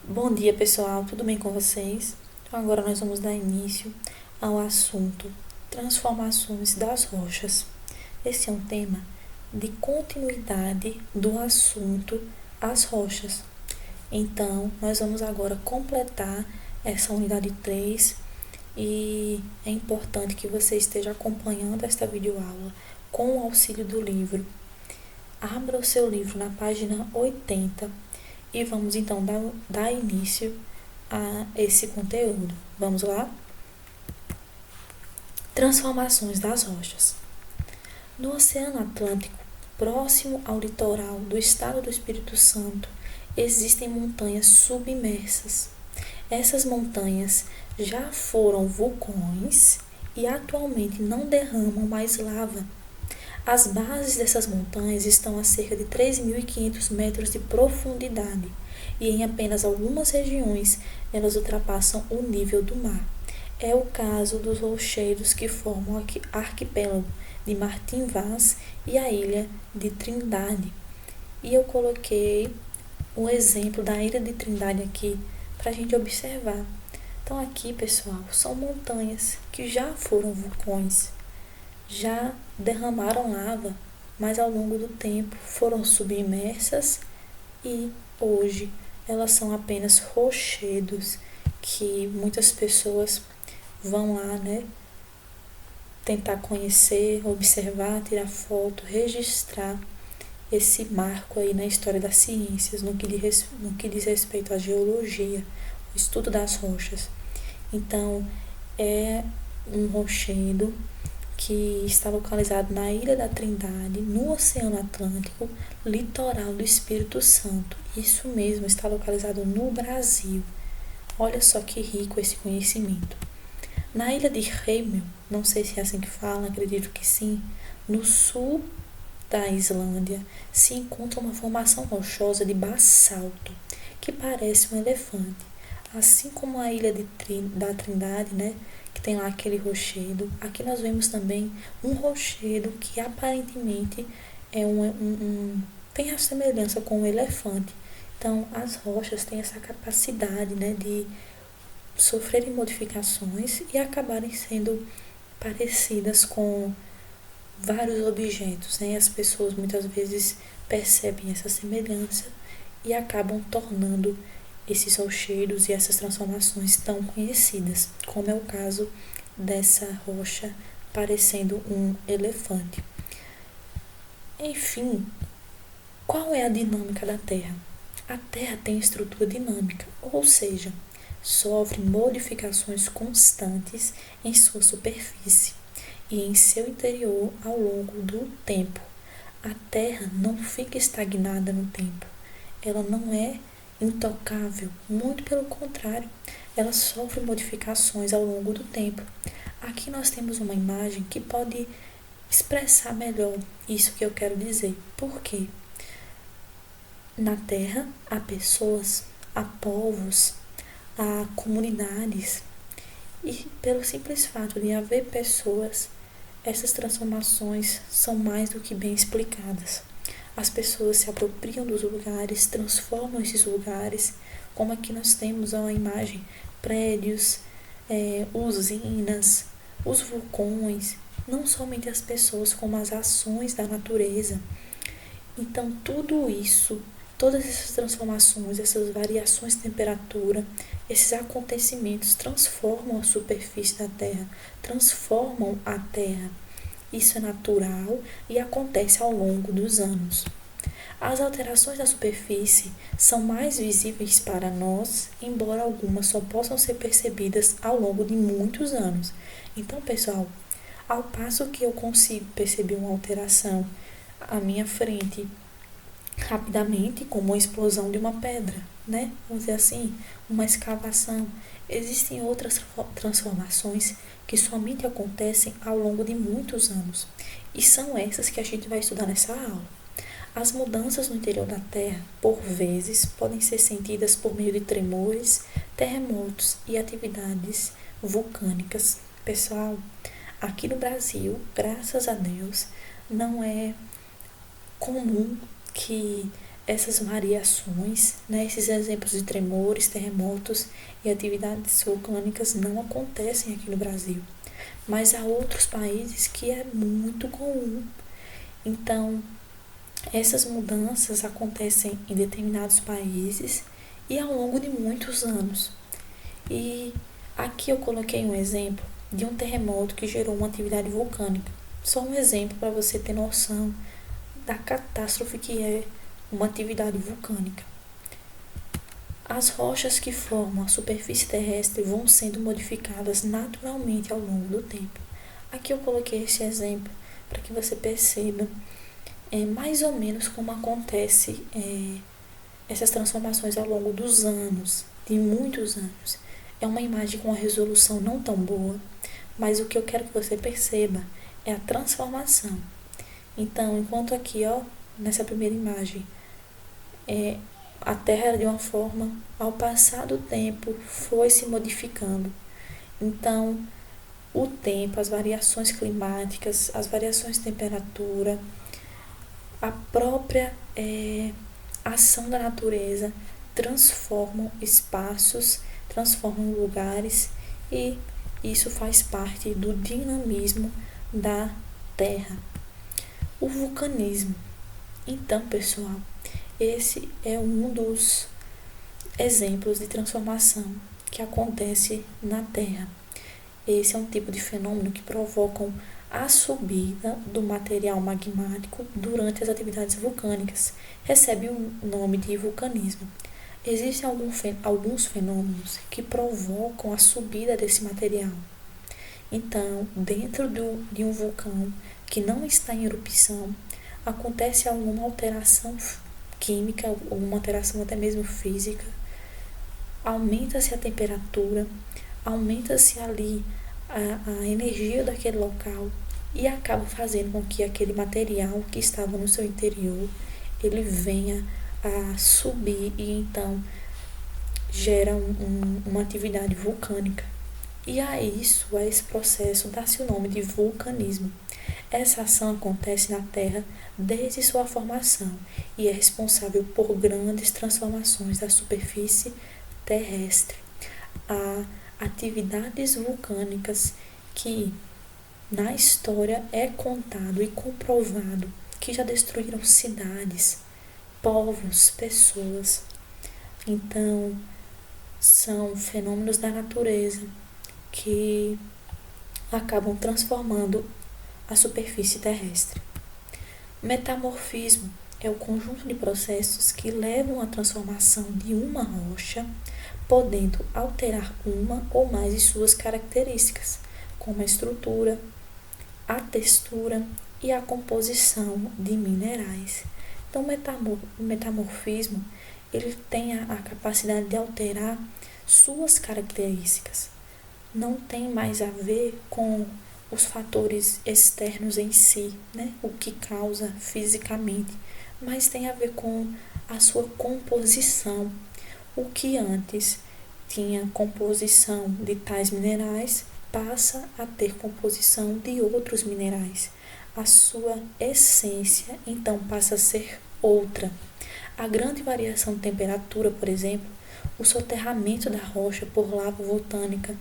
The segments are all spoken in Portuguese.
Bom dia, pessoal, tudo bem com vocês? Então, agora nós vamos dar início ao assunto Transformações das rochas. Esse é um tema de continuidade do assunto As rochas. Então, nós vamos agora completar essa unidade 3 e é importante que você esteja acompanhando esta videoaula com o auxílio do livro. Abra o seu livro na página 80 e vamos então dar início a esse conteúdo. Vamos lá? Transformações das rochas. No Oceano Atlântico, próximo ao litoral do estado do Espírito Santo, existem montanhas submersas. Essas montanhas já foram vulcões e atualmente não derramam mais lava. As bases dessas montanhas estão a cerca de 3.500 metros de profundidade e em apenas algumas regiões elas ultrapassam o nível do mar. É o caso dos rochedos que formam o arquipélago de Martim Vaz e a ilha de Trindade. E eu coloquei um exemplo da ilha de Trindade aqui para a gente observar. Então aqui, pessoal, são montanhas que já foram vulcões, já derramaram lava, mas ao longo do tempo foram submersas e hoje elas são apenas rochedos que muitas pessoas vão lá, né, tentar conhecer, observar, tirar foto, registrar esse marco aí na história das ciências, no que diz respeito à geologia, o estudo das rochas. Então, é um rochedo que está localizado na Ilha da Trindade, no Oceano Atlântico, litoral do Espírito Santo. Isso mesmo, está localizado no Brasil. Olha só que rico esse conhecimento. Na ilha de Remel, não sei se é assim que fala, acredito que sim, no sul da Islândia, se encontra uma formação rochosa de basalto, que parece um elefante. Assim como a ilha da Trindade, né, que tem lá aquele rochedo, aqui nós vemos também um rochedo que aparentemente tem a semelhança com um elefante. Então, as rochas têm essa capacidade, né, de sofrerem modificações e acabarem sendo parecidas com vários objetos, né? As pessoas muitas vezes percebem essa semelhança e acabam tornando esses rochedos e essas transformações tão conhecidas, como é o caso dessa rocha parecendo um elefante. Enfim, qual é a dinâmica da Terra? A Terra tem estrutura dinâmica, ou seja, sofre modificações constantes em sua superfície e em seu interior ao longo do tempo. A Terra não fica estagnada no tempo. Ela não é intocável, muito pelo contrário, ela sofre modificações ao longo do tempo. Aqui nós temos uma imagem que pode expressar melhor isso que eu quero dizer. Por quê? Na Terra há pessoas, há povos, há comunidades, e pelo simples fato de haver pessoas, essas transformações são mais do que bem explicadas. As pessoas se apropriam dos lugares, transformam esses lugares, como aqui nós temos a imagem, prédios, usinas, os vulcões, não somente as pessoas, como as ações da natureza. Então, tudo isso, todas essas transformações, essas variações de temperatura, esses acontecimentos transformam a superfície da Terra, transformam a Terra. Isso é natural e acontece ao longo dos anos. As alterações da superfície são mais visíveis para nós, embora algumas só possam ser percebidas ao longo de muitos anos. Então, pessoal, ao passo que eu consigo perceber uma alteração à minha frente rapidamente, como a explosão de uma pedra, né? Vamos dizer assim, uma escavação. Existem outras transformações que somente acontecem ao longo de muitos anos, e são essas que a gente vai estudar nessa aula. As mudanças no interior da Terra, por vezes, podem ser sentidas por meio de tremores, terremotos e atividades vulcânicas. Pessoal, aqui no Brasil, graças a Deus, não é comum que essas variações, né, esses exemplos de tremores, terremotos e atividades vulcânicas não acontecem aqui no Brasil, mas há outros países que é muito comum. Então, essas mudanças acontecem em determinados países e ao longo de muitos anos. E aqui eu coloquei um exemplo de um terremoto que gerou uma atividade vulcânica. Só um exemplo para você ter noção da catástrofe que é uma atividade vulcânica. As rochas que formam a superfície terrestre vão sendo modificadas naturalmente ao longo do tempo. Aqui eu coloquei esse exemplo para que você perceba mais ou menos como acontece essas transformações ao longo dos anos, de muitos anos. É uma imagem com uma resolução não tão boa, mas o que eu quero que você perceba é a transformação. Então, enquanto aqui, nessa primeira imagem, a Terra era de uma forma, ao passar do tempo, foi se modificando. Então, o tempo, as variações climáticas, as variações de temperatura, a própria ação da natureza transformam espaços, transformam lugares, e isso faz parte do dinamismo da Terra. O vulcanismo. Então, pessoal, esse é um dos exemplos de transformação que acontece na Terra. Esse é um tipo de fenômeno que provocam a subida do material magmático durante as atividades vulcânicas. Recebe o nome de vulcanismo. Existem alguns fenômenos que provocam a subida desse material. Então, dentro de um vulcão que não está em erupção, acontece alguma alteração química, alguma alteração até mesmo física, aumenta-se a temperatura, aumenta-se ali a energia daquele local e acaba fazendo com que aquele material que estava no seu interior, ele venha a subir e então gera uma atividade vulcânica. E a isso, a esse processo, dá-se o nome de vulcanismo. Essa ação acontece na Terra desde sua formação e é responsável por grandes transformações da superfície terrestre. Há atividades vulcânicas que na história é contado e comprovado que já destruíram cidades, povos, pessoas. Então, são fenômenos da natureza que acabam transformando a superfície terrestre. Metamorfismo é o conjunto de processos que levam à transformação de uma rocha, podendo alterar uma ou mais de suas características, como a estrutura, a textura e a composição de minerais. Então, o metamorfismo ele tem a capacidade de alterar suas características. Não tem mais a ver com os fatores externos em si, né? O que causa fisicamente, mas tem a ver com a sua composição. O que antes tinha composição de tais minerais passa a ter composição de outros minerais. A sua essência, então, passa a ser outra. A grande variação de temperatura, por exemplo, o soterramento da rocha por lava vulcânica,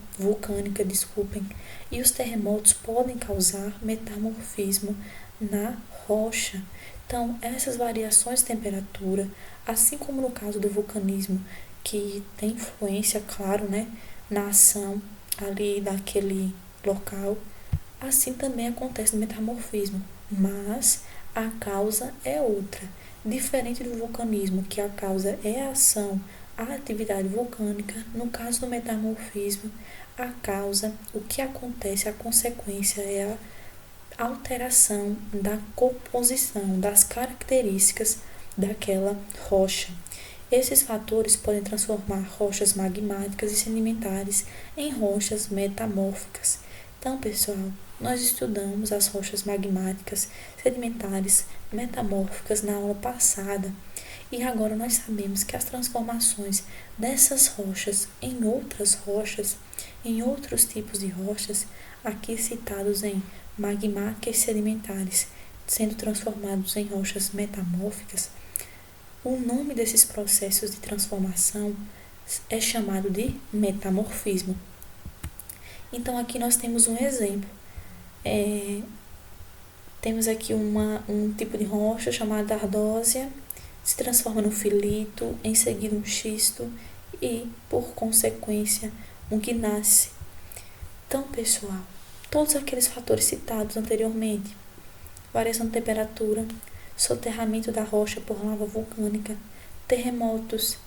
e os terremotos podem causar metamorfismo na rocha. Então, essas variações de temperatura, assim como no caso do vulcanismo, que tem influência, claro, né, na ação ali daquele local, assim também acontece no metamorfismo, mas a causa é outra. Diferente do vulcanismo, que a causa é a ação, a atividade vulcânica, no caso do metamorfismo, a causa, o que acontece, a consequência é a alteração da composição, das características daquela rocha. Esses fatores podem transformar rochas magmáticas e sedimentares em rochas metamórficas. Então, pessoal, nós estudamos as rochas magmáticas, sedimentares, metamórficas na aula passada. E agora nós sabemos que as transformações dessas rochas em outras rochas, em outros tipos de rochas, aqui citados em magmáticas e sedimentares, sendo transformados em rochas metamórficas, O nome desses processos de transformação é chamado de metamorfismo. Então, aqui nós temos um exemplo. Temos aqui um tipo de rocha chamada ardósia, se transforma no filito, em seguida um xisto e, por consequência, um gneiss. Então, pessoal, todos aqueles fatores citados anteriormente, variação de temperatura, soterramento da rocha por lava vulcânica, terremotos,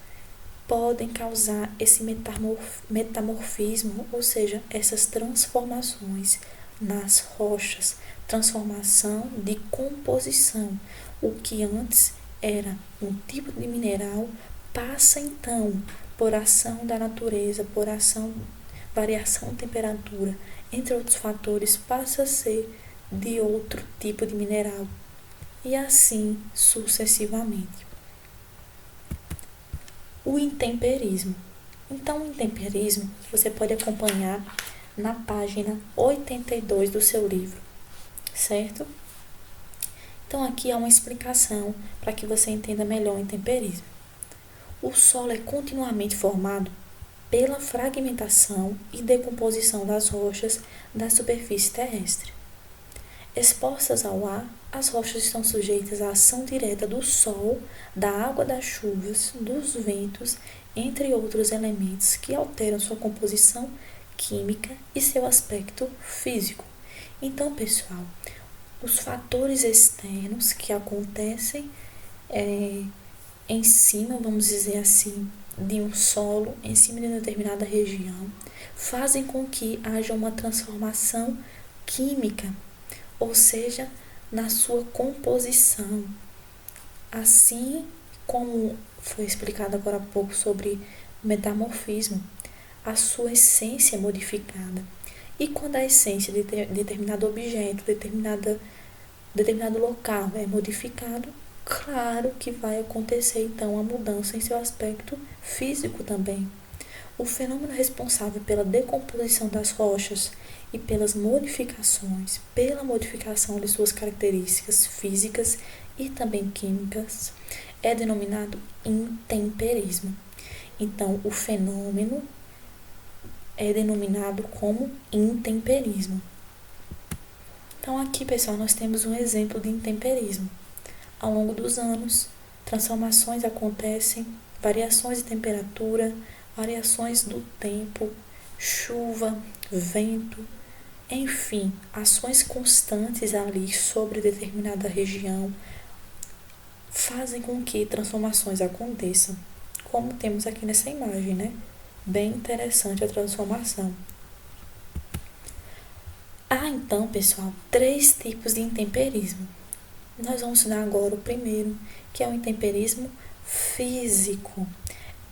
podem causar esse metamorfismo, ou seja, essas transformações nas rochas, transformação de composição. O que antes era um tipo de mineral passa então, por ação da natureza, por variação de temperatura, entre outros fatores, passa a ser de outro tipo de mineral e assim sucessivamente. O intemperismo. Então, o intemperismo você pode acompanhar na página 82 do seu livro, certo? Então, aqui há uma explicação para que você entenda melhor o intemperismo. O solo é continuamente formado pela fragmentação e decomposição das rochas da superfície terrestre. Expostas ao ar, as rochas estão sujeitas à ação direta do sol, da água das chuvas, dos ventos, entre outros elementos que alteram sua composição química e seu aspecto físico. Então, pessoal, os fatores externos que acontecem em cima, vamos dizer assim, de um solo, em cima de uma determinada região, fazem com que haja uma transformação química, ou seja, na sua composição. Assim como foi explicado agora há pouco sobre metamorfismo, a sua essência é modificada. E quando a essência de determinado objeto, determinado local é modificado, claro que vai acontecer então a mudança em seu aspecto físico também. O fenômeno responsável pela decomposição das rochas e pelas modificações, pela modificação de suas características físicas e também químicas, é denominado intemperismo. Então, o fenômeno é denominado como intemperismo. Então, aqui, pessoal, nós temos um exemplo de intemperismo. Ao longo dos anos, transformações acontecem, variações de temperatura, variações do tempo, chuva, vento, enfim, ações constantes ali sobre determinada região fazem com que transformações aconteçam, como temos aqui nessa imagem, né? Bem interessante a transformação. Há então, pessoal, 3 tipos de intemperismo. Nós vamos estudar agora o primeiro, que é o intemperismo físico,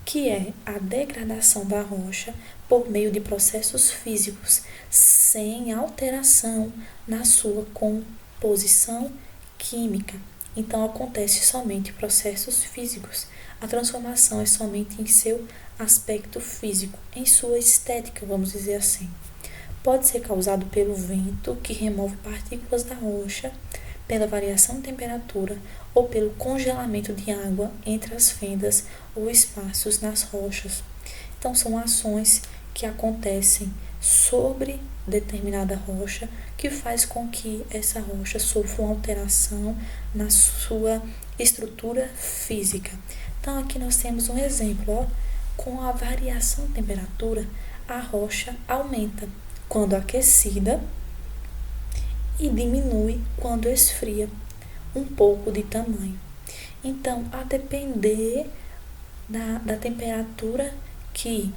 que é a degradação da rocha por meio de processos físicos, sem alteração na sua composição química. Então, acontece somente processos físicos. A transformação é somente em seu aspecto físico, em sua estética, vamos dizer assim. Pode ser causado pelo vento, que remove partículas da rocha, pela variação de temperatura ou pelo congelamento de água entre as fendas ou espaços nas rochas. Então, são ações que acontecem sobre determinada rocha que faz com que essa rocha sofra uma alteração na sua estrutura física. Então, aqui nós temos um exemplo, ó, com a variação de temperatura, a rocha aumenta quando aquecida e diminui quando esfria um pouco de tamanho. Então, a depender da temperatura que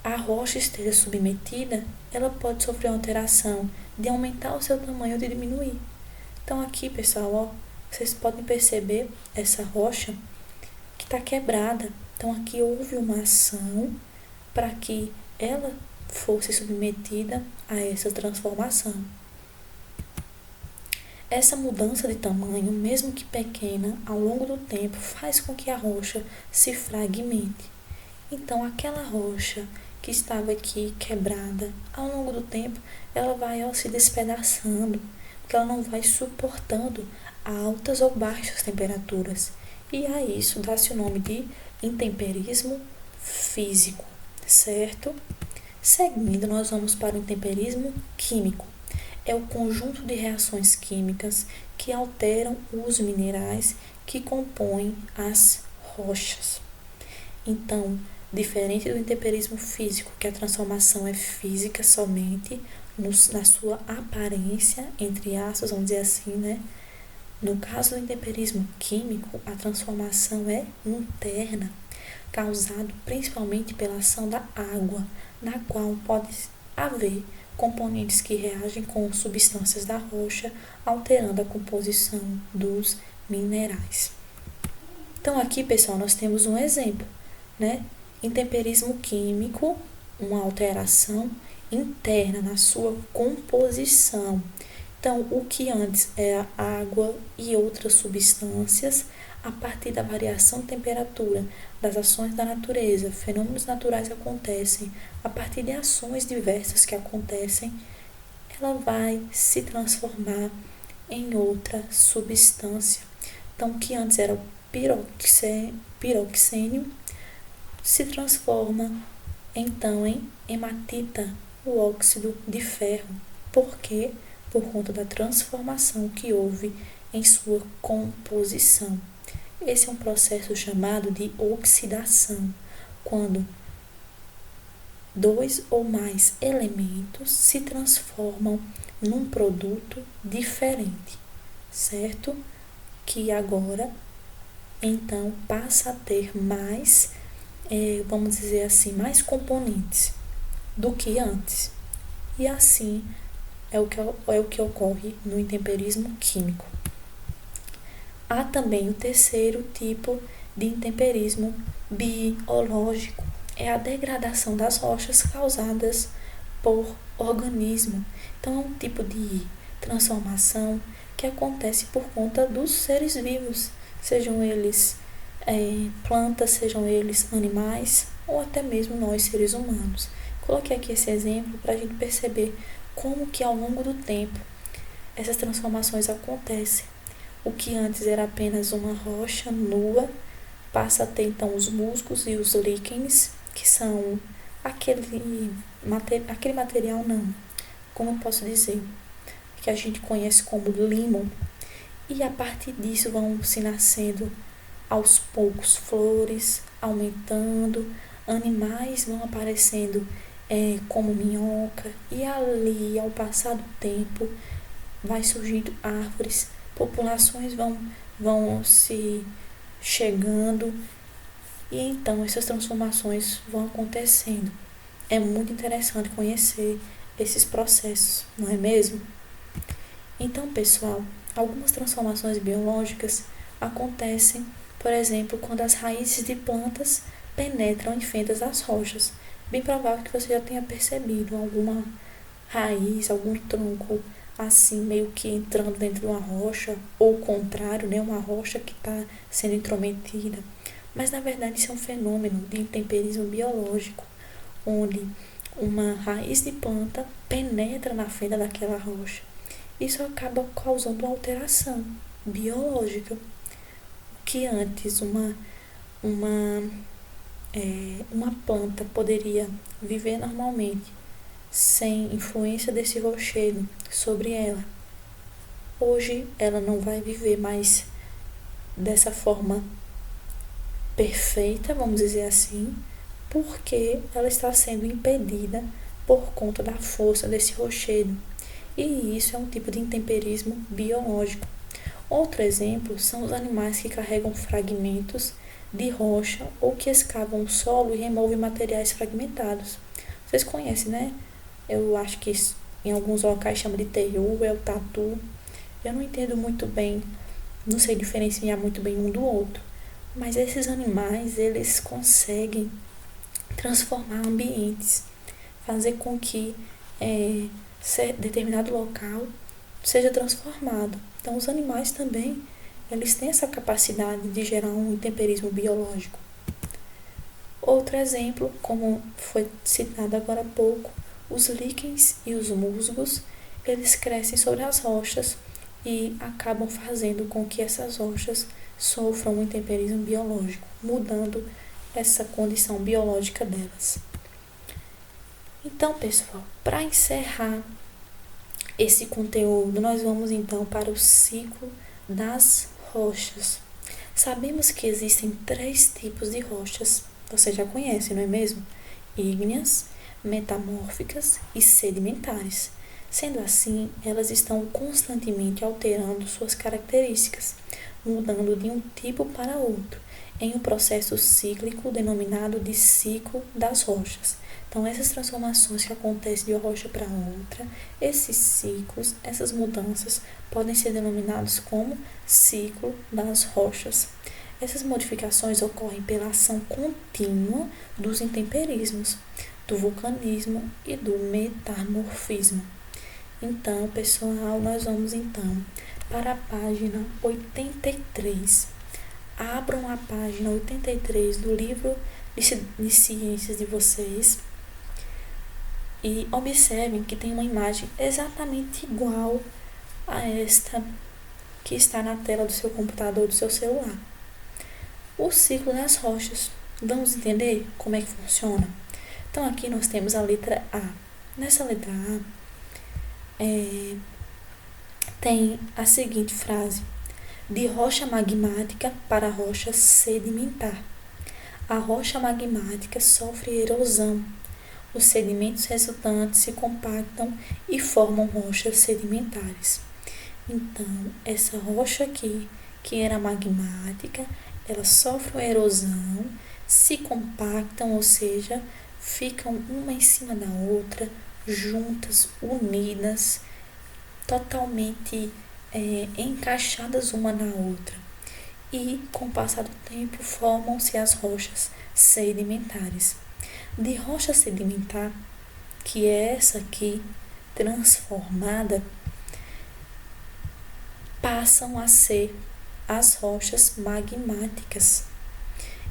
a rocha esteja submetida, ela pode sofrer uma alteração de aumentar o seu tamanho ou de diminuir. Então, aqui, pessoal, ó, vocês podem perceber essa rocha que está quebrada. Então, aqui houve uma ação para que ela fosse submetida a essa transformação. Essa mudança de tamanho, mesmo que pequena, ao longo do tempo, faz com que a rocha se fragmente. Então, aquela rocha que estava aqui quebrada, ao longo do tempo, ela vai se despedaçando, porque ela não vai suportando altas ou baixas temperaturas. E a isso dá-se o nome de intemperismo físico, certo? Seguindo, nós vamos para o intemperismo químico. É o conjunto de reações químicas que alteram os minerais que compõem as rochas. Então, diferente do intemperismo físico, que a transformação é física somente, na sua aparência, entre aspas, vamos dizer assim, né? No caso do intemperismo químico, a transformação é interna, causado principalmente pela ação da água, na qual pode haver componentes que reagem com substâncias da rocha, alterando a composição dos minerais. Então aqui, pessoal, nós temos um exemplo, né? Intemperismo químico, uma alteração interna na sua composição. Então, o que antes era água e outras substâncias, a partir da variação de temperatura, das ações da natureza, fenômenos naturais acontecem, a partir de ações diversas que acontecem, ela vai se transformar em outra substância. Então, o que antes era o piroxênio, se transforma então em hematita, o óxido de ferro. Por quê? Por conta da transformação que houve em sua composição. Esse é um processo chamado de oxidação, quando dois ou mais elementos se transformam num produto diferente, certo? Que agora, então, passa a ter mais, vamos dizer assim, mais componentes do que antes. E assim é o que ocorre no intemperismo químico. Há também o terceiro tipo de intemperismo biológico. É a degradação das rochas causadas por organismo. Então, é um tipo de transformação que acontece por conta dos seres vivos, sejam eles plantas, sejam eles animais ou até mesmo nós, seres humanos. Coloquei aqui esse exemplo para a gente perceber como que ao longo do tempo essas transformações acontecem. O que antes era apenas uma rocha nua passa a ter então os musgos e os líquens, que são aquele material não, como eu posso dizer, que a gente conhece como limo, e a partir disso vão se nascendo aos poucos flores, aumentando, animais vão aparecendo como minhoca, e ali, ao passar do tempo, vai surgindo árvores, populações vão se chegando, e então essas transformações vão acontecendo. É muito interessante conhecer esses processos, não é mesmo? Então, pessoal, algumas transformações biológicas acontecem, por exemplo, quando as raízes de plantas penetram em fendas das rochas. Bem provável que você já tenha percebido alguma raiz, algum tronco assim, meio que entrando dentro de uma rocha, ou o contrário, né, uma rocha que está sendo intrometida. Mas, na verdade, isso é um fenômeno de intemperismo biológico, onde uma raiz de planta penetra na fenda daquela rocha. Isso acaba causando uma alteração biológica, que antes uma planta poderia viver normalmente, sem influência desse rochedo sobre ela. Hoje ela não vai viver mais dessa forma perfeita, vamos dizer assim, porque ela está sendo impedida por conta da força desse rochedo. E isso é um tipo de intemperismo biológico. Outro exemplo são os animais que carregam fragmentos de rocha ou que escavam o solo e removem materiais fragmentados. Vocês conhecem, né? Eu acho que em alguns locais chama de terru, é o tatu. Eu não entendo muito bem, não sei diferenciar muito bem um do outro. Mas esses animais, eles conseguem transformar ambientes, fazer com que determinado local seja transformado. Então, os animais também, eles têm essa capacidade de gerar um intemperismo biológico. Outro exemplo, como foi citado agora há pouco, os líquens e os musgos, eles crescem sobre as rochas e acabam fazendo com que essas rochas sofram um intemperismo biológico, mudando essa condição biológica delas. Então, pessoal, para encerrar esse conteúdo, nós vamos então para o ciclo das rochas. Sabemos que existem 3 tipos de rochas, você já conhece, não é mesmo? Ígneas, metamórficas e sedimentares. Sendo assim, elas estão constantemente alterando suas características, mudando de um tipo para outro, em um processo cíclico denominado de ciclo das rochas. Então, essas transformações que acontecem de uma rocha para outra, esses ciclos, essas mudanças, podem ser denominados como ciclo das rochas. Essas modificações ocorrem pela ação contínua dos intemperismos, do vulcanismo e do metamorfismo. Então, pessoal, nós vamos então para a página 83. Abram a página 83 do livro de ciências de vocês e observem que tem uma imagem exatamente igual a esta que está na tela do seu computador ou do seu celular. O ciclo das rochas. Vamos entender como é que funciona? Então, aqui nós temos a letra A. Nessa letra A, tem a seguinte frase: de rocha magmática para rocha sedimentar. A rocha magmática sofre erosão. Os sedimentos resultantes se compactam e formam rochas sedimentares. Então, essa rocha aqui, que era magmática, ela sofre uma erosão, se compactam, ou seja, ficam uma em cima da outra, juntas, unidas, totalmente encaixadas uma na outra. E, com o passar do tempo, formam-se as rochas sedimentares. De rocha sedimentar, que é essa aqui, transformada, passam a ser as rochas magmáticas.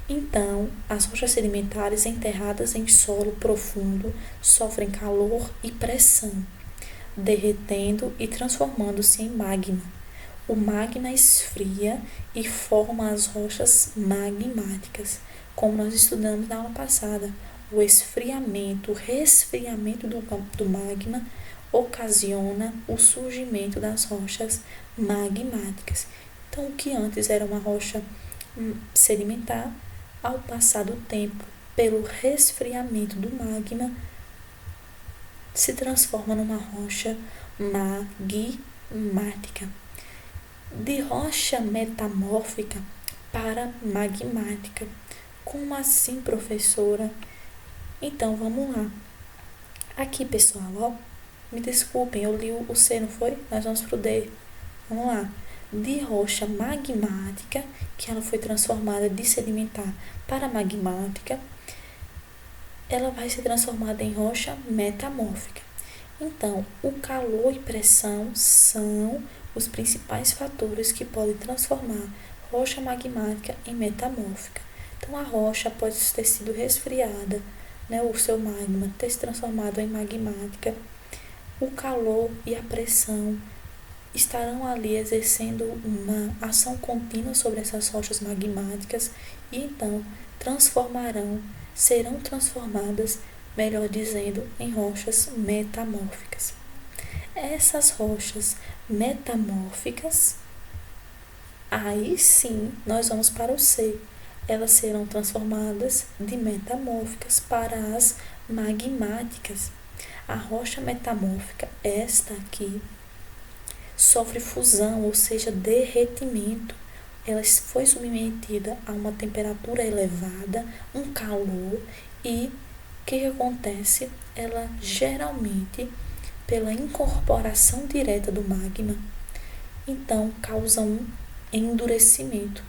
Então, as rochas sedimentares enterradas em solo profundo sofrem calor e pressão, derretendo e transformando-se em magma. O magma esfria e forma as rochas magmáticas, como nós estudamos na aula passada. O esfriamento, o resfriamento do magma ocasiona o surgimento das rochas magmáticas. Então, o que antes era uma rocha sedimentar, ao passar do tempo, pelo resfriamento do magma, se transforma numa rocha magmática. De rocha metamórfica para magmática. Como assim, professora? Então, vamos lá. Aqui, pessoal, ó, me desculpem, eu li o C, não foi? Nós vamos pro D. Vamos lá. De rocha magmática, que ela foi transformada de sedimentar para magmática, ela vai ser transformada em rocha metamórfica. Então, o calor e pressão são os principais fatores que podem transformar rocha magmática em metamórfica. Então, a rocha pode ter sido resfriada, né, o seu magma ter se transformado em magmática. O calor e a pressão estarão ali exercendo uma ação contínua sobre essas rochas magmáticas e então serão transformadas, melhor dizendo, em rochas metamórficas. Essas rochas metamórficas, aí sim nós vamos para o C. Elas serão transformadas de metamórficas para as magmáticas. A rocha metamórfica, esta aqui, sofre fusão, ou seja, derretimento. Ela foi submetida a uma temperatura elevada, um calor, e o que acontece? Ela geralmente, pela incorporação direta do magma, então causa um endurecimento.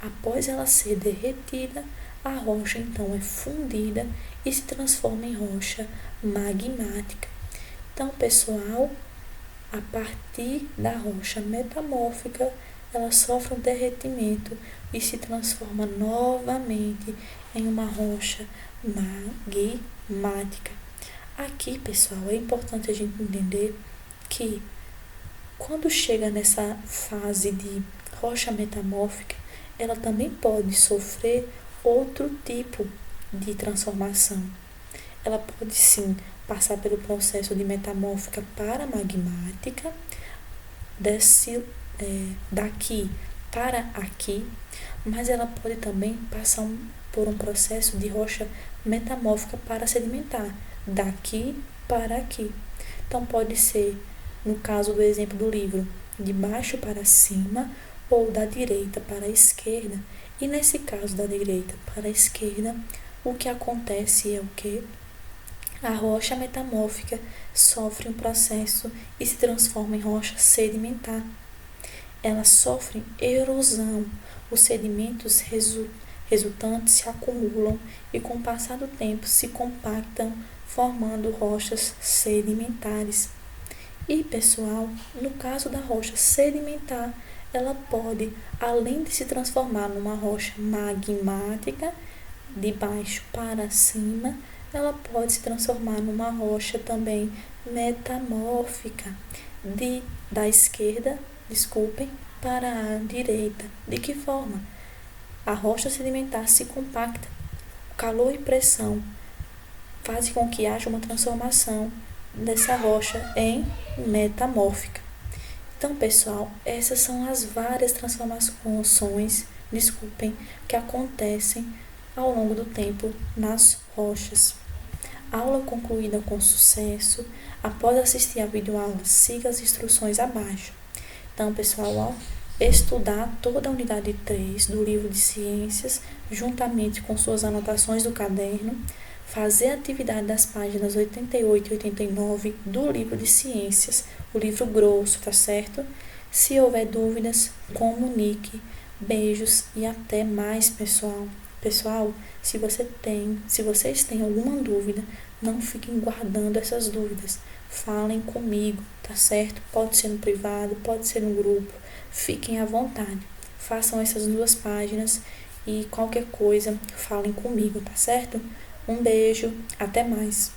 Após ela ser derretida, a rocha então é fundida e se transforma em rocha magmática. Então, pessoal, a partir da rocha metamórfica, ela sofre um derretimento e se transforma novamente em uma rocha magmática. Aqui, pessoal, é importante a gente entender que quando chega nessa fase de rocha metamórfica, ela também pode sofrer outro tipo de transformação. Ela pode sim passar pelo processo de metamórfica paramagmática, daqui para aqui, mas ela pode também passar por um processo de rocha metamórfica para sedimentar, daqui para aqui. Então pode ser, no caso do exemplo do livro, de baixo para cima ou da direita para a esquerda. E nesse caso da direita para a esquerda, o que acontece é o que? A rocha metamórfica sofre um processo e se transforma em rocha sedimentar. Ela sofre erosão. Os sedimentos resultantes se acumulam e, com o passar do tempo, se compactam, formando rochas sedimentares. E, pessoal, no caso da rocha sedimentar, ela pode, além de se transformar numa rocha magmática, de baixo para cima, ela pode se transformar numa rocha também metamórfica, da esquerda, para a direita. De que forma? A rocha sedimentar se compacta. O calor e pressão fazem com que haja uma transformação dessa rocha em metamórfica. Então, pessoal, essas são as várias transformações, que acontecem ao longo do tempo nas rochas. Aula concluída com sucesso. Após assistir a videoaula, siga as instruções abaixo. Então, pessoal, estudar toda a unidade 3 do livro de ciências, juntamente com suas anotações do caderno, fazer a atividade das páginas 88 e 89 do livro de ciências, o livro grosso, tá certo? Se houver dúvidas, comunique. Beijos e até mais, pessoal. Pessoal, se vocês têm alguma dúvida, não fiquem guardando essas dúvidas. Falem comigo, tá certo? Pode ser no privado, pode ser no grupo. Fiquem à vontade. Façam essas 2 páginas e qualquer coisa, falem comigo, tá certo? Um beijo, até mais.